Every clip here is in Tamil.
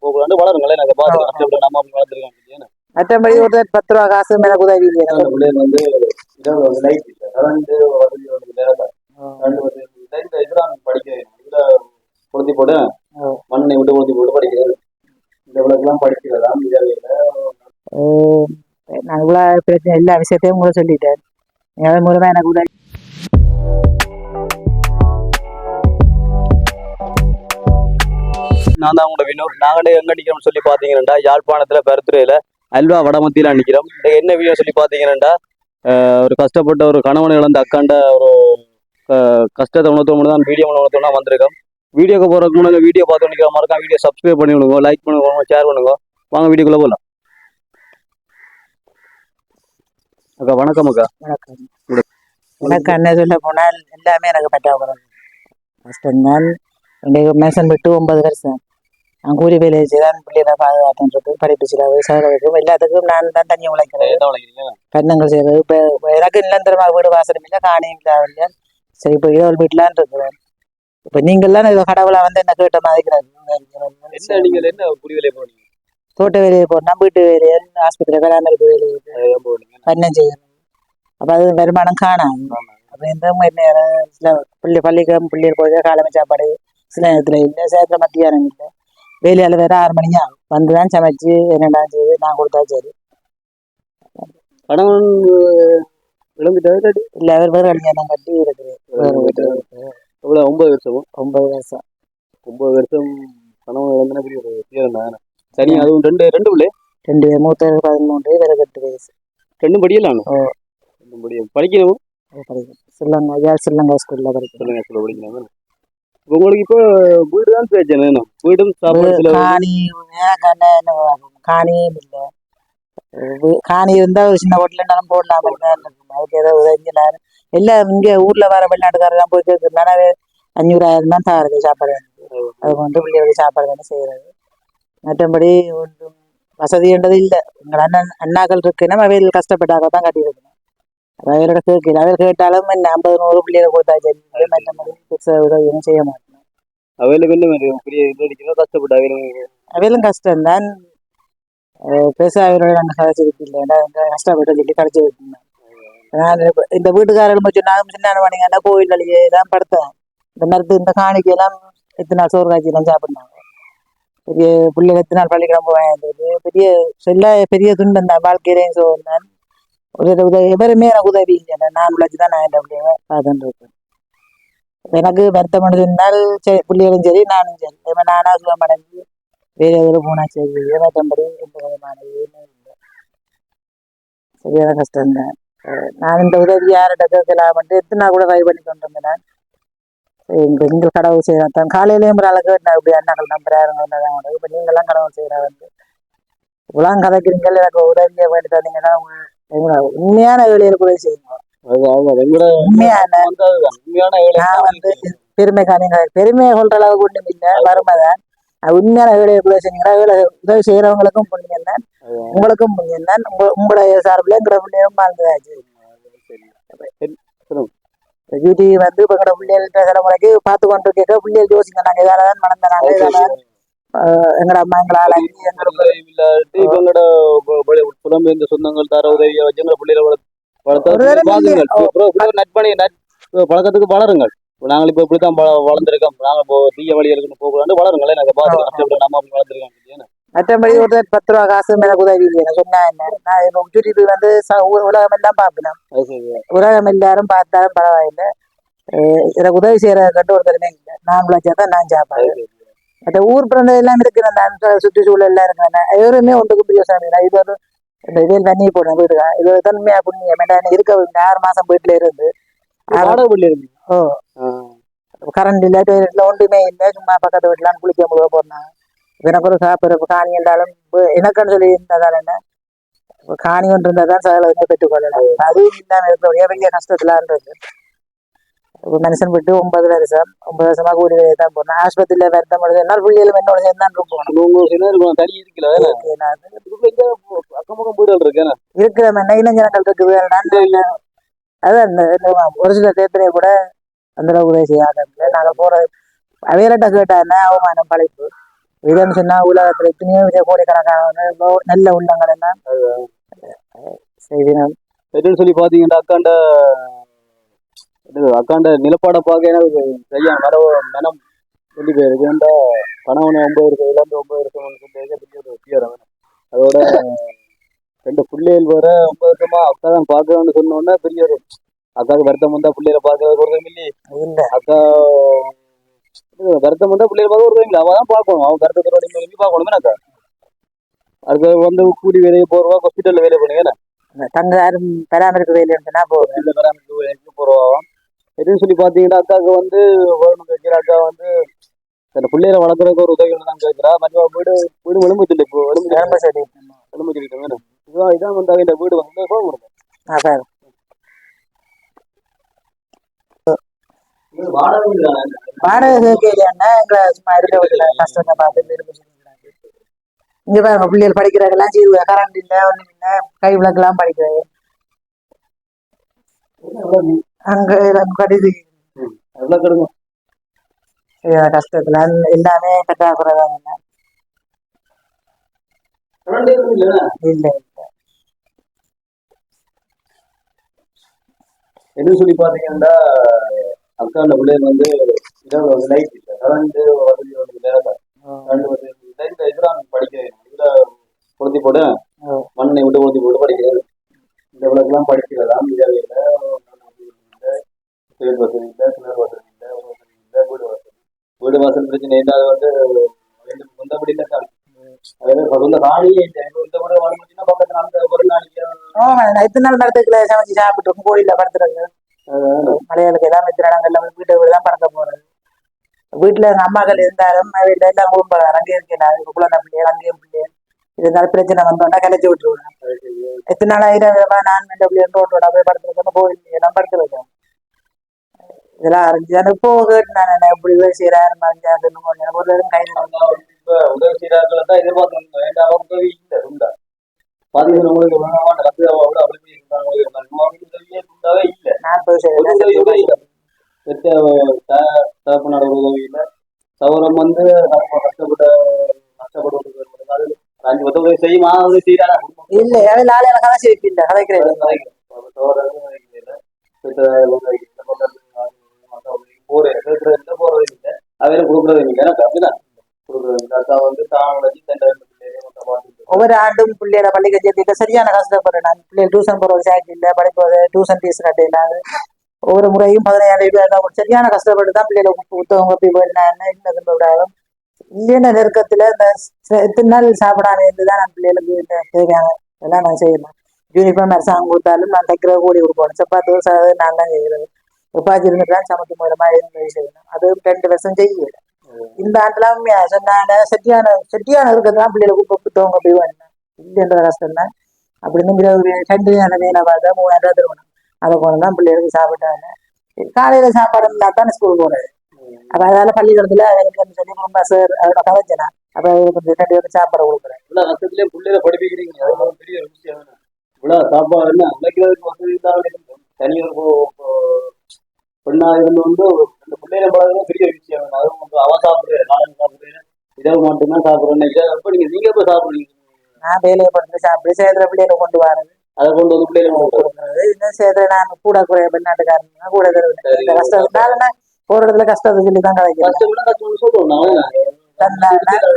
போகலான்னு வளருங்களே நாங்கள் பார்த்து கஷ்டப்பட்டு நம்ம அப்படி வளர்த்துருக்காங்க. மற்றபடி ஒரு 10 ரூபா காசு மேல உதவி இல்லையா? பிள்ளைங்க வந்து இரவு வந்து லைட் இல்லை கரண்ட் வசதி வந்து நேரம் கரண்ட் வசதி லைட் இதெல்லாம் படிக்கிறேன் இதில் கொளுத்தி போட்டு மண்ணை விட்டு கொளுத்தி போட்டு படிக்கிறது இந்த விளக்கெல்லாம் படிக்கிறதா தேவையில்லை. நான் இவ்வளோ பிரச்சனை எல்லா விஷயத்தையும் கூட சொல்லிட்டேன். அதன் மூலமா எனக்கு உதவி. நான் தான் உங்களோட வினோத். நாங்களே எங்க நிக்கிறோம்னு சொல்லி பாத்தீங்கன்னா யாழ்ப்பாணத்துல பெருத்துறையில அல்வா வடமத்தியில நிக்கிறோம். என்ன வீடியோ சொல்லி பாத்தீங்கன்னா ஒரு கஷ்டப்பட்ட ஒரு கணவன் இழந்த அக்காண்ட ஒரு கஷ்டத்தை உணர்த்தோம்னு தான் வீடியோ உணர்த்தோம்னா வந்திருக்கோம். வீடியோக்கு போறதுக்கு முன்னாடி வீடியோ பார்த்து நிற்கிற மாதிரி வீடியோ சப்ஸ்கிரைப் பண்ணி விடுங்க, லைக் பண்ணுங்க, ஷேர் பண்ணுங்க. வாங்க வீடியோக்குள்ள போகலாம். அக்கா வணக்கம். அக்கா வணக்கம். எனக்கு என்ன சொல்ல போனால் எல்லாமே எனக்கு பற்றாக்குறை கஷ்டம்தான். மேசன் விட்டு 9 வருஷம் நான் கூலி வேலை செய்தான். பிள்ளைகளை பாதுகாத்துன்றது படிப்பு செலவு செய்கிறதுக்கும் எல்லாத்துக்கும் நான் தான் தண்ணி உழைக்கிறேன், கண்ணங்கள் செய்கிறது. இப்போ எனக்கு நிரந்தரமாக வீடு வாசனம் இல்லை, காணியும் இல்லை. சரி இப்போ ஏழு வீட்டிலான் இருக்கிறேன். இப்போ நீங்கள்லாம் கடவுளா வந்து என்ன கேட்ட மாதிரி தோட்ட வேலையை போனா வீட்டு வேலையை ஆஸ்பத்திரி பராமரிப்பு வேலையை பண்ணம் செய்யணும். அப்போ அது வருமானம் காணாது. அப்போ இந்த சில பள்ளிக்கூடம் பிள்ளைகள் போய் காலமை சாப்பாடு சில நேரத்தில் இல்லை, சேர்க்கிற மத்தியானம் இல்லை. வேலையால் வேற 6 மணிக்கு வந்துதான் சமைச்சு என்னடா செய்து நான் கொடுத்தா சரி. கணவன் இல்லை அவர் வேறு கல்யாணம் கட்டி இருக்குது. 9 வருஷம் 9 வருஷம் 9 வருஷம் கணவன் இழந்தன பெரிய ஒரு தீரம். சரி, அதுவும் ரெண்டு பிள்ளை 2 மூத்தவர் 13 வேற 8 வயசு. 2 படியலாம் படிக்கணும். ஸ்ரீலங்கா ஸ்கூல்ல படிக்கணும். உங்களுக்கு இப்போ வீடு தான் பிரச்சனை. வீடும் காணியும் இல்லை. காணி இருந்தா ஒரு சின்ன ஹோட்டல் போடலாம். அதுக்கு ஏதோ உதவினாரு எல்லாம் இங்க ஊர்ல வர வெளிநாட்டுக்காரெல்லாம் போய் கேட்கறதுனால 500,000 தான் தாருது சாப்பாடு. அது கொண்டு பிள்ளைகளுக்கு சாப்பாடு தானே செய்யறது. மற்றபடி ஒன்றும் வசதின்றது இல்லை. எங்கள் அண்ணாக்கள் இருக்குன்னா அவையில் கஷ்டப்பட்டாக தான் கட்டியிருக்கணும். அவையோட கேட்கல. அவையில் கேட்டாலும் என்ன 50-100 பிள்ளைகளை கொடுத்தா சரி. மற்றபடி உதவியும் செய்ய மாட்டேன். அவையிலும் கஷ்டம்தான். பெருசா அவரோட நாங்கள் கதைச்சிருக்கு இல்லை, கஷ்டப்பட்டு சொல்லி கடைச்சி விட்டுருந்தேன். நான் இந்த வீட்டுக்காரர்கள் சொன்னாலும் சின்ன பண்ணிங்கன்னா கோவில் வழியே தான் படுத்தேன். இந்த மரத்து இந்த காணிக்கையெல்லாம் எத்தனை நாள் சோறு காய்ச்சியெல்லாம் சாப்பிட்னாங்க. பெரிய பிள்ளைகள் எத்தனை நாள் பள்ளிக்கிழமை போயிருந்தது. பெரிய சொல்ல பெரிய துண்டம் தான் வாழ்க்கையிலையும் சோறு தான். ஒரு உதவி எவருமே எனக்கு உதவி இல்லை. நான் உழைச்சி தான் நான் என் பிள்ளைங்க பார்த்துட்டு இருக்கேன். எனக்கு வருத்தம் இருந்தால் பிள்ளைகளும் சரி நானும் சரி. நானா சுகமடைஞ்சு வேற எதிர போனா சரி. மற்றபடி எந்த விதமான இல்லை. சரியான கஷ்டம்தான். நான் இந்த உதவி யார்கிட்ட கேட்கலாம் எத்தனை கூட ட்ரை பண்ணி கொண்டு வந்தேன். எங்கள் கடவுள் செய்யறதான் காலையிலேயும் ஒரு ஆளுக்கு நான் இப்படி அண்ணாக்கள் நம்புறாருங்க. இப்போ நீங்கள்லாம் கடவுள் செய்யறா வந்து இவ்வளவு கதைக்கிறீங்க. எனக்கு உதவியை வேண்டி தந்தீங்கன்னா உண்மையான வேலையில கூட செய்யணும். நான் வந்து பெருமையை சொல்ற அளவுக்கு ஒண்ணும் இல்லை, வறுமைதான். உண்மையான வேலையை கூட செய்யறீங்களா? உதவி செய்யறவங்களுக்கும் புண்ணியம் தான், உங்களுக்கும் புண்ணியம் தான். உங்களுடைய சார்பில் எங்களோட பிள்ளையும் வாழ்ந்ததாச்சு. யூடிவி வந்து இப்போ எங்களோட பிள்ளைகள்கிட்ட தலைமுறைக்கு பார்த்து கொண்டு கேட்க பிள்ளைகள் யோசிங்க. நாங்கள் இதாலதான் மணந்தாங்க, இதாலதான் எங்களோட அம்மா எங்களால் புலம்பெயர்ந்த சொந்தங்கள் தர உதவியை வச்சு எங்களை பிள்ளைகளை பழக்கத்துக்கு வளருங்கள். நாங்கள் இப்போ இப்படித்தான் வளர்ந்துருக்கோம். நாங்கள் இப்போ தீய வழி இருக்குன்னு போகலான்னு வளருங்களே. நாங்கள் பார்த்து கஷ்டப்பட்டு நம்ம அப்படி வளர்ந்துருக்கோம். மற்றபடி ஒரு 10 ரூபா காசு எனக்கு உதவி இல்லைன்னு சொன்னா என்ன? நான் யூடியூப் வந்து உலகம் எல்லாம் பார்க்கணும். உலகம் எல்லாரும் பார்த்தாலும் பரவாயில்லை. எனக்கு உதவி செய்யற கண்டு ஒரு திறமை இல்லை. நான் உழைச்சாதான் நான் சாப்பாடு. மற்ற ஊர் பிறந்த எல்லாம் இருக்கிறேன். நான் சுற்றுச்சூழல் எல்லாம் இருக்கிறேன். எவருமே ஒன்றுக்கு பிரியோசனம் இல்லை. இது ஒரு இந்த இதில் தண்ணி போடுறேன் வீடுக்கா. இது தன்மையா புண்ணியம் இருக்க 6 மாசம் வீட்டுல இருந்து கரண்ட் இல்லை, டொய்லெட்ல ஒன்றுமே இல்லை. சும்மா பக்கத்து வீட்டுலாம் குளிக்க முடிய போறேன். எனக்கு ஒரு சாப்பிட்ற காணி என்றாலும் எனக்குன்னு சொல்லி இருந்ததால் என்ன காணி ஒன்று இருந்தால் தான் சகலமே பெற்றுக்கொள்ளலாம். அதுவும் இல்லாமல் இருக்கிற பெரிய கஷ்டத்துலான்றது. மனுஷன் விட்டு 9 வருஷம் 9 வருஷமா கூலி வேலையை தான் போனேன். ஆஸ்பத்திரியில வருத்தம் பொழுது என்னால் பிள்ளைகளும் என்னோட சேர்ந்து தான் இருக்கும். இருக்கிற இளைஞர்கள் இருக்குது. அதான் ஒரு சில தேர்தலை கூட அந்த அளவு உதவி செய்யாத நாங்கள் போற அவையிட்ட கேட்டா என்ன அவமானம் பழைப்பு. இதுன்னு சொன்னா உலகத்துல எத்தனையோ கோடிக்கணக்கான நல்ல உள்ளங்கள் எல்லாம் செய்தினம். எதுன்னு சொல்லி பாத்தீங்கன்னா அக்காண்ட நிலப்பாட பார்க்க எனக்கு சரியான மனம் சொல்லி போயிருக்கு. ஏன்டா கணவனை 9 வருஷம் இழந்து 9 வருஷம் பெரிய ஒரு விஷயம் அவன். அதோட 2 பிள்ளைகள் வர 9 வருஷமா அக்கா தான் பாக்குறான்னு சொன்னோன்னா பெரிய ஒரு அக்காவுக்கு வருத்தம் வந்தா பிள்ளைகளை பார்க்க ஒருத்தம் இல்லையே. இல்ல அக்கா வருத்தம் வந்தா பிள்ளைகளை பார்க்க ஒருத்தம் இல்லை. அவன் தான் பார்க்கணும். அவன் வருத்தத்தோட பார்க்கணும் அக்கா. அதுக்கு வந்து கூலி வேலையை போறவா, ஹாஸ்பிட்டல்ல வேலை பண்ணுங்க, தங்க யாரும் பராமரிப்பு வேலை இருந்துன்னா போதும். பராமரிப்பு வேலைக்கு போறவா. எதுன்னு சொல்லி பாத்தீங்கன்னா அக்காவுக்கு வந்து வேணும் கேட்கிற அக்கா வந்து அந்த பிள்ளைகளை வளர்க்குறதுக்கு ஒரு உதவி தான் கேட்கிறா. மற்ற வீடு வீடு எலும்புச்சில்லை. இப்போ எலும்புச்சிருக்கேன் வேணும். இதான் வந்து அவங்க வீடு வந்து போக வாடகை கேட்கலன்னா எங்களை சும்மா இருக்க கஷ்டத்தை பார்த்து இங்க பாருங்க பிள்ளைகள் படிக்கிறதெல்லாம் செய்து கரண்ட் இல்லை ஒன்றும் இல்லை கை விளக்கெல்லாம் படிக்கிறது அங்க கடிது கஷ்டத்துல எல்லாமே பற்றாக்குறைதான் இல்லை. எதுன்னு சொல்லி பாத்தீங்கன்னா அக்கா அந்த பிள்ளைகள் வந்து இரவு வந்து லைட் இல்லை, கரண்ட் வசதி வந்து வேலை இந்த இதுதான் படிக்கிறேன். இதுல கொளுத்தி போட்டு மண்ணை விட்டு கொளுத்தி போட்டு படிக்கிறது. இந்த விளக்கெல்லாம் படிக்கிறதாம். இரவையில சிவில் வசதி இல்லை, சிலர் வசதி இல்லை, வசதி இல்லை, வீடு வாசல் பிரச்சனை இல்லை. அது வந்து சொந்தப்படி இல்லை தான். சொந்த காணியே இல்லை. இந்த கூட வாழ்ந்துச்சுன்னா பக்கத்துல அந்த ஒரு நாளைக்கு எத்தனை நாள் படத்துக்குள்ள சமைச்சு சாப்பிட்டு கோயில்ல படுத்துறது மலையாளுக்கு எல்லாம் எத்தனை இடங்கள்ல வீட்டை வீடு தான் பறக்க போறது. வீட்டுல எங்க அம்மாக்கள் இருந்தாலும் வீட்டுல எல்லாம் குடும்பம் அங்கேயும் இருக்கேன் குழந்தை பிள்ளைகள் அங்கேயும் பிள்ளைகள் இருந்தாலும் பிரச்சனை வந்தோன்னா கலைச்சி விட்டுருவேன். எத்தனை நாளாயிரம் நான் பிள்ளைகள் ரோட்டோட போய் படுத்துருக்கேன் கோயில் எல்லாம் படுத்து வைக்கேன். இதெல்லாம் அறிஞ்சு இப்போ கேட்டு நான் இப்படி உதவி செய்யறாரு எனக்கு ஒரு கைது உதவி செய்யறார்கள் தான் எதிர்பார்த்து வேண்டாம். உதவி இல்லை உண்டா பாதிக்கிறவங்களுக்கு உதவியே இல்லை. நான் போய் தகப்பனோட உதவி இல்லை. சௌரம் வந்து கஷ்டப்படுவது 5 10 உதவி செய்யுமா உதவி செய்யறாங்க இல்ல நாளையில கதை செய்யல கதைக்கிறேன் போறது இல்லை. அவையில கொடுக்குறது இல்லை. எனக்கு அப்படிதான் கொடுக்குறது அக்கா வந்து ஒவ்வொரு ஆண்டும் பிள்ளைகளை பள்ளிக்கு சேர்த்து சரியான கஷ்டப்படுறேன். நான் பிள்ளைகள் டியூஷன் போறது சாய்க்கு இல்லை, படிப்பது டியூஷன் ஃபீஸ் கட்ட இல்லாது ஒவ்வொரு முறையும் 17,000 சரியான கஷ்டப்பட்டு தான் பிள்ளைகளை புத்தகம் கொப்பி போயிடலாம் விடாலும் இல்லைன்ற நெருக்கத்துல இந்த எத்தனை நாள் சாப்பிடாம இருந்துதான் நான் பிள்ளைகளுக்கு தேவையான எல்லாம் நான் செய்யணும். யூனிஃபார்ம் அரசாங்கம் கொடுத்தாலும் நான் தைக்கிற கூலி கொடுக்கணும். சப்பாத்து நான் தான் செய்யறது. உப்பாச்சி இருந்துட்டு சமைக்கும் போது மாதிரி செய்யணும். அது 2 வருஷம் செய்யல. இந்த ஆண்டுலாம் சொன்னான செட்டியான இருக்கிறதுலாம் பிள்ளைகளுக்கு புத்தவங்க போய் வேணும் இல்லைன்ற கஷ்டம் தான். அப்படின்னு 2 வேலை பார்த்தா 3000 திருவணும். அதை கொண்டுதான் பிள்ளைகளுக்கு சாப்பிட்டாங்க. காலையில சாப்பாடு இருந்தா தான் ஸ்கூல் போறது. அப்ப அதனால பள்ளிக்கூடத்துல சொல்லி சார் அதோட கதைச்சனா அப்ப 2 பேருக்கு சாப்பாடு கொடுக்குறேன். இவ்வளவு கஷ்டத்திலேயே பிள்ளைகளை படிப்பிக்கிறீங்க. அது பெரிய விஷயம். இவ்வளவு சாப்பாடு என்ன உழைக்கிறதுக்கு வசதி தனியார் பெண்ணா இருந்து வந்து 2 பிள்ளைகளை பழகிறது பெரிய விஷயம். அது அவன் சாப்பிடுறேன் நானும் சாப்பிடுறேன் இரவு மட்டும்தான் சாப்பிடுறேன். அப்ப நீங்க எப்ப சாப்பிடுறீங்க? நான் வேலையை படுத்து சாப்பிடு சேர்ற பிள்ளைகளை கொண்டு வரது அதை கொண்டு வந்து பிள்ளைகளை கொடுக்குறது. இன்னும் சேர்ற நான் கூட குறைய பெண்ணாட்டுக்காரங்க கூட கஷ்டத்தினால ஒரு இடத்துல கஷ்டத்தை சொல்லிதான் கிடைக்கும்.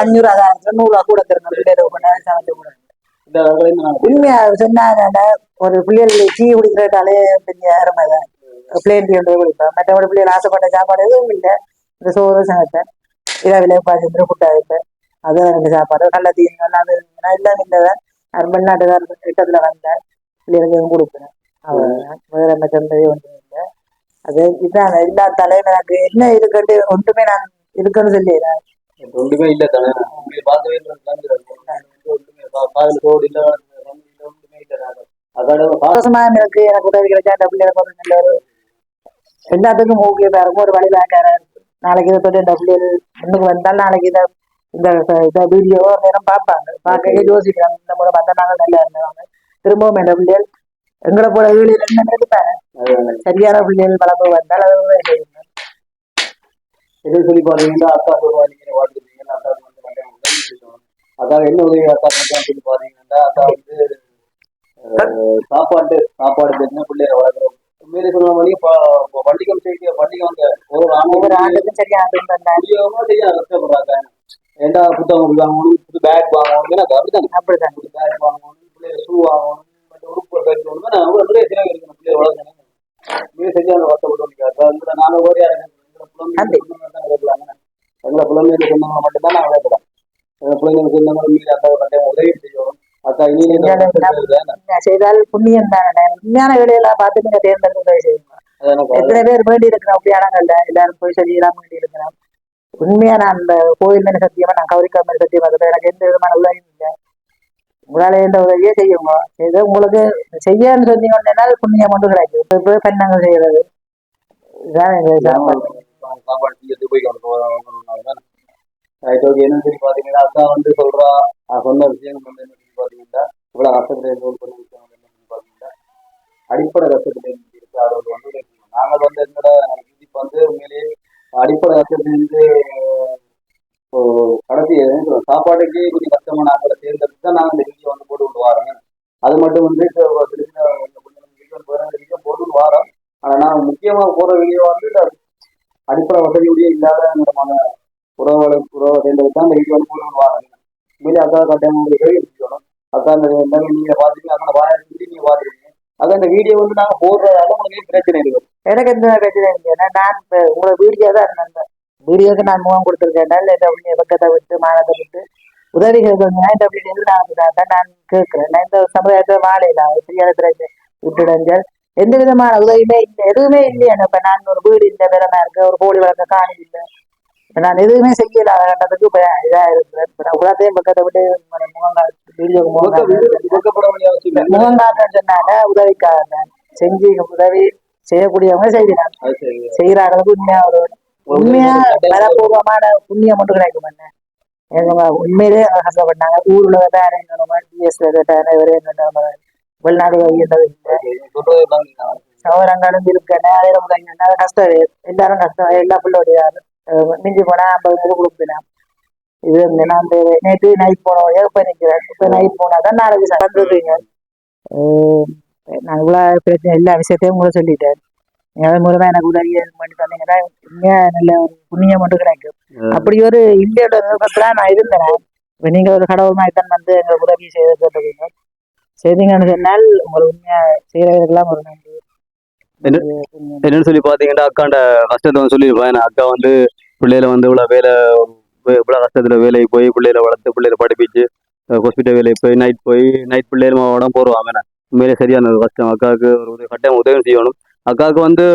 500 100 கூட தரணும் பிள்ளைகளை சமைச்சு கூட. உண்மையா சொன்னாங்க ஒரு பிள்ளைகள் டீ குடிக்கிறதாலே பெரிய அருமைதான். பிளேன் டீ ஒன்று குடிப்பேன். மற்றபடி பிள்ளைகள் ஆசைப்பட்ட சாப்பாடு எதுவும் இல்லை. இந்த சோறு சமைப்பேன், இரவிலே பாஜி புட்டா வைப்பேன். அது 2 சாப்பாடு நல்ல தீ அது எல்லாம் இல்லைதான். வெளிநாட்டுக்காரர் கிட்டத்துல வந்தேன் பிள்ளைகளுக்கு எதுவும் கொடுப்பேன். அவ்வளவுதான். வேற என்ன சொன்னதே ஒன்றும் இல்லை. அது இதான் எல்லா தலையும் எனக்கு என்ன இருக்குன்னு ஒன்றுமே நான் இருக்குன்னு சொல்லிடுறேன். ஒன்றுமே இல்லை தானே இருக்கு. எனக்கு உதவி கிடைச்சா பிள்ளைகளுக்கு எல்லாத்துக்கும் ஓகேவா இருக்கும். ஒரு வழிபாக்கார நாளைக்கு இதை தொட்டு பிள்ளைகள் முன்னுக்கு வந்தால் நாளைக்கு இந்த வீடியோ நேரம் பார்ப்பாங்க. பார்க்க யோசிக்கிறாங்க. இந்த முறை பார்த்தா நாங்கள் நல்லா இருந்தாங்க. திரும்பவும் என்ற பிள்ளைகள் எங்களை போல வீடுகள் என்ன எடுப்பாங்க. சரியான பிள்ளைகள் வளர்ப்பு வந்தால் அதை செய்யணும். சொல்லி பாத்தீங்கன்னா அக்கா அதான் என்ன உதவி அக்கா செஞ்சான்னு சொல்லி பாத்தீங்கன்னா அக்கா வந்து சாப்பாடு தெரிஞ்ச பிள்ளைய வளர்க்குறோம். உண்மையிலே சொல்லுவாங்க வழி பண்டிகை செய்ய பண்டிகை வந்து ஒரு ஒவ்வொரு ஆண்டுக்கும் சரியான முடியாம செய்ய கஷ்டப்படுறாங்க. ஏண்டா புத்தகம் வாங்கணும், புது பேக் வாங்கணும், எனக்கு அப்படிதான் அப்படிதான் புது பேக் வாங்கணும், பிள்ளைய ஷூ வாங்கணும், மற்ற உறுப்பு தைக்கணும், நான் நிறைய செலவு இருக்கணும் பிள்ளைய வளர்க்கணும். மிக சரியான கஷ்டப்பட்டு வந்து நாங்கள் ஒரே இருக்கலாம். எங்களை பிள்ளைங்க சொன்னவங்க மட்டும்தான் நான் விளையாடுறேன். எங்க பிள்ளைங்களுக்கு சொன்னவங்க மீறி அந்த கட்டாயம் உதவி செய்யணும். அக்கா இனி செய்தால் புண்ணியம் தானே. உண்மையான வேலையெல்லாம் பார்த்து நீங்க தேர்ந்தெடுத்து உதவி செய்யணும். எத்தனை பேர் வேண்டி இருக்கிறோம் அப்படியானங்கள்ல எல்லாரும் போய் சொல்லியெல்லாம் வேண்டி இருக்கிறோம். உண்மையா நான் அந்த கோயில் மேல சத்தியமா நான் கௌரிக்கா மேல சத்தியமா இருக்கிறேன். எனக்கு எந்த விதமான உதவியும் இல்லை. உங்களால எந்த உதவியே செய்யுங்க. செய்து உங்களுக்கு செய்யன்னு சொன்னீங்கன்னா புண்ணியம் கொண்டு கிடைக்கும். இப்ப போய் பெண்ணங்கள் செய்யறது இதுதான் எங்க சாப்பாடு செய்யறது போய் என்னன்னு சொல்லி பாத்தீங்கன்னா அக்கா வந்து சொல்றா சொன்ன விஷயம் வந்து என்ன சொல்லி பாத்தீங்கன்னா இவ்வளவு கஷ்டத்துல சொன்ன விஷயம் வந்து என்ன சொல்லி பாத்தீங்கன்னா அடிப்படை கஷ்டத்துல இருக்கு. அதை வந்து நாங்கள் வந்து எங்களோட வந்து உண்மையிலேயே அடிப்படை கஷ்டத்துலேருந்து கடைசி சாப்பாடுக்கு கொஞ்சம் கஷ்டமா நாங்களை தேர்ந்தெடுத்து தான் நாங்கள் இந்த வீடியோ வந்து போட்டு கொண்டு வரோங்க. அது மட்டும் வந்து போட்டு வரோம். ஆனா நான் முக்கியமா போற வீடியோ வந்து அடிப்படை வசதியுடைய இல்லாத விதமான உறவை சேர்ந்ததுக்கு தான் இந்த வீடியோ வந்து போட்டு கொண்டு வரோங்க. உண்மையிலே அக்கா கட்டாயம் உங்களுக்கு செய்யணும். அக்கா இந்த நீங்க பாத்தீங்கன்னா அக்கா வாயை நீங்க பாத்துருக்கீங்க. அதான் இந்த வீடியோ வந்து நாங்க போடுறதால உங்களுக்கு பிரச்சனை இருக்கு. எனக்கு எந்த பிரச்சனை இல்லைன்னா நான் உங்களை வீடியோ தான் இருந்தேன். வீடியோக்கு நான் முகம் கொடுத்துருக்கேன். இல்லை பக்கத்தை விட்டு மானத்தை விட்டு உதவி கேட்கணும்னா இந்த வீடியோ நான் கேட்கிறேன். நான் இந்த சமுதாயத்தை வாழையில தெரியாத விட்டுடைஞ்சல் எந்த விதமான உதவியுமே இல்லை, எதுவுமே இல்லையா. இப்ப நான் ஒரு வீடு இல்லை, விரமா இருக்க ஒரு கோழி வளர்க்க காணி இல்லை, நான் எதுவுமே செய்யல. கண்டதுக்கு இதா இருக்கிறேன். உலகத்தையும் பக்கத்தை விட்டு வீடியோ முகம் காட்டுன்னு சொன்னாங்க. உதவிக்காக செஞ்சு உதவி செய்யக்கூடியவங்க செய்கிறாங்க. செய்யறாங்களுக்கு உண்மையா ஒரு உண்மையா மனப்பூர்வமான புண்ணியம் மட்டும் கிடைக்கும். என்ன உண்மையிலே கஷ்டப்பட்டாங்க. ஊர்ல வேற வெளிநாடு சவரங்களும் இருக்கேன். கஷ்டம் எல்லாரும் கஷ்டம். எல்லா பிள்ளைடைய மிஞ்சி போனா 50 கொடுக்கலாம். இது நான் நேற்று நைட் போனோம். இப்ப நிற்கிறேன். இப்ப நைட் போனாதான் நாளைக்கு சடங்குறீங்க. நான் இவ்வளவு பிரச்சனை எல்லா விஷயத்தையும் கூட சொல்லிட்டேன். மூலமா எனக்கு உதவி பண்ணி தந்தீங்கன்னா உண்மையா நல்ல ஒரு புண்ணியம் மட்டும் கிடைக்கும். அப்படி ஒரு இந்தியோட நோக்கத்துல நான் இருந்தேன். இப்ப நீங்க ஒரு கடவுள் மாய்த்தான் வந்து எங்களுக்கு உதவி செய்ய செய்தீங்கன்னு சொன்னால் உங்களை உண்மையா செய்யறதுக்கெல்லாம் ஒரு நன்றி. என்னன்னு சொல்லி பாத்தீங்கன்னா அக்காண்ட கஷ்டத்தை வந்து சொல்லியிருப்பேன். அக்கா வந்து பிள்ளையில வந்து இவ்வளவு கஷ்டத்துல வேலைக்கு போய் பிள்ளைகளை வளர்த்து பிள்ளைகளை படிப்பிச்சு ஹாஸ்பிட்டல் வேலைக்கு போய் நைட் பிள்ளைகள் மாவோட போடுவாங்க. உண்மையிலே சரியான கஷ்டம். அக்காவுக்கு ஒரு கட்டாயம் உதவி செய்யணும். அக்காவுக்கு வந்து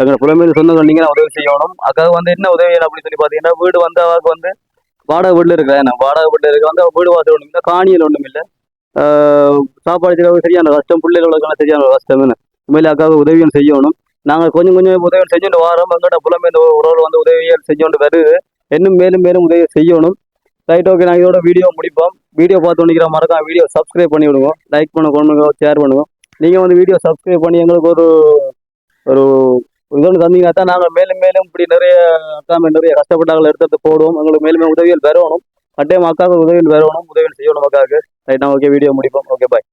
எங்களை புலமையில சொன்ன சொன்னீங்கன்னா உதவி செய்யணும். அக்காவுக்கு வந்து என்ன உதவி அப்படின்னு சொல்லி பாத்தீங்கன்னா வீடு வந்து அவாவுக்கு வந்து வாடகை வீட்டுல இருக்கிறேன். வாடகை வீட்டுல இருக்க வந்து வீடு வாசல் ஒண்ணும் இல்லை, காணியில் ஒண்ணும் இல்லை. சாப்பாடு சரியான கஷ்டம், பிள்ளைகளுக்கெல்லாம் சரியான கஷ்டம். உண்மையிலே அக்காவுக்கு உதவியும் செய்யணும். நாங்கள் கொஞ்சம் கொஞ்சம் உதவி செஞ்சுட்டு வாரோம். எங்களோட புலமை இந்த உறவு வந்து உதவிகள் செஞ்சோண்டு வருது. இன்னும் மேலும் மேலும் உதவி செய்யணும். Right, okay. நாங்கள் இதோட வீடியோ முடிப்போம். வீடியோ பார்த்து நிற்கிற மறக்காம வீடியோ சப்ஸ்கிரைப் பண்ணி விடுவோம். லைக் பண்ணுங்க, ஷேர் பண்ணுவோம். நீங்கள் வந்து வீடியோ சப்ஸ்கிரைப் பண்ணி எங்களுக்கு ஒரு ஒரு இதொன்று தந்தீங்கன்னா தான் நாங்கள் மேலும் மேலும் இப்படி நிறைய அக்காம நிறைய கஷ்டப்பட்டாங்களை எடுத்து போடுவோம். எங்களுக்கு மேலும் உதவிகள் வரணும். கட்டாயம் அக்காவுக்கு உதவிகள் வரணும், உதவிகள் செய்யணும் அக்காவுக்கு. ரைட், நான் ஓகே வீடியோ முடிப்போம். ஓகே, பாய்.